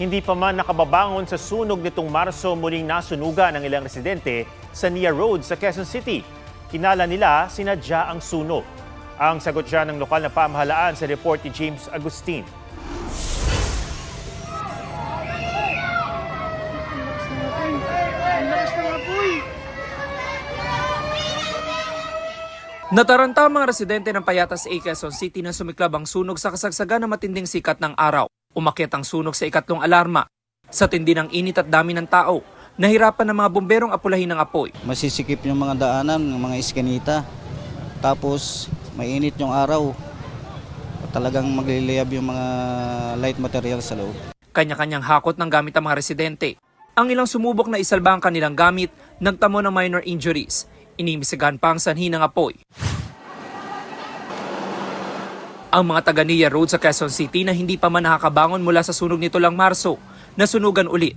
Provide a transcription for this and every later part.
Hindi pa man nakababangon sa sunog nitong Marso, muling nasunugan ng ilang residente sa Nia Road sa Quezon City. Kinala nila sinadya ang sunog. Ang sagot dyan ng lokal na pamahalaan sa report ni James Agustin. Nataranta ang mga residente ng Payatas A, Quezon City na sumiklab ang sunog sa kasagsagan ng matinding sikat ng araw. Umakyat ang sunog sa ikatlong alarma. Sa tindi ng init at dami ng tao, nahirapan ng mga bomberong apulahin ng apoy. Masisikip yung mga daanan, ng mga iskanita. Tapos mainit yung araw. Talagang magliliyab yung mga light material sa loob. Kanya-kanyang hakot ng gamit ang mga residente. Ang ilang sumubok na isalba ang kanilang gamit, nagtamo ng minor injuries. Inimbestigahan pa ang sanhi ng apoy. Ang mga taga Nia Road sa Quezon City na hindi pa man nakakabangon mula sa sunog nito lang Marso, nasunugan ulit.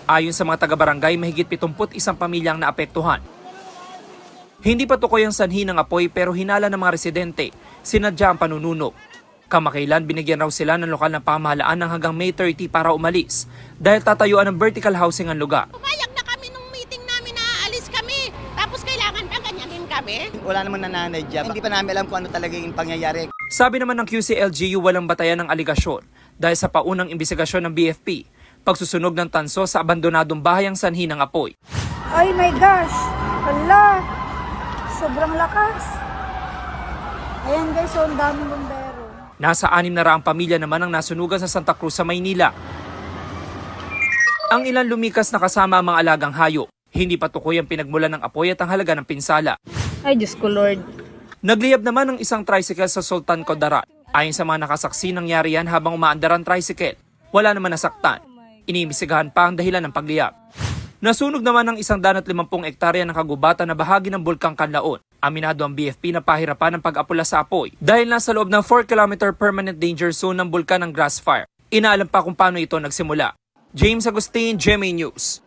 Ayon sa mga taga-barangay, mahigit 71 pamilyang naapektuhan. Hindi pa tukoy ang sanhi ng apoy pero hinala ng mga residente, sinadya ang panununog. Kamakailan binigyan raw sila ng lokal na pamahalaan ng hanggang May 30 para umalis dahil tatayuan ng vertical housing ang lugar. Pumayag na kami nung meeting namin na aalis kami. Tapos kailangan pa ganyanin kami. Wala naman nananadya. Hindi pa namin alam kung ano talaga yung pangyayari. Sabi naman ng QCLGU walang batayan ng aligasyon dahil sa paunang imbestigasyon ng BFP, pagsusunog ng tanso sa abandonadong bahay ang sanhi ng apoy. Ay my gosh! Hala! Sobrang lakas! Ayan guys, so ang daming bombero. Nasa 600 pamilya naman ang nasunugan sa Santa Cruz sa Maynila. Ang ilan lumikas na kasama ang mga alagang hayop. Hindi pa tukoy ang pinagmulan ng apoy at ang halaga ng pinsala. Ay Diyos ko Lord. Nagliyab naman ang isang tricycle sa Sultan Kudarat. Ayon sa mga nakasaksi, nangyari yan habang umaandar ang tricycle. Wala naman nasaktan. Iniimbestigahan pa ang dahilan ng pagliyab. Nasunog naman ang 150 ektarya ng kagubatan na bahagi ng Bulkang Kanlaon. Aminado ang BFP na pahirapan ng pag-apula sa apoy dahil nasa loob ng 4-kilometer permanent danger zone ng bulkan ng Grass Fire. Inaalam pa kung paano ito nagsimula. James Agustin, GMA News.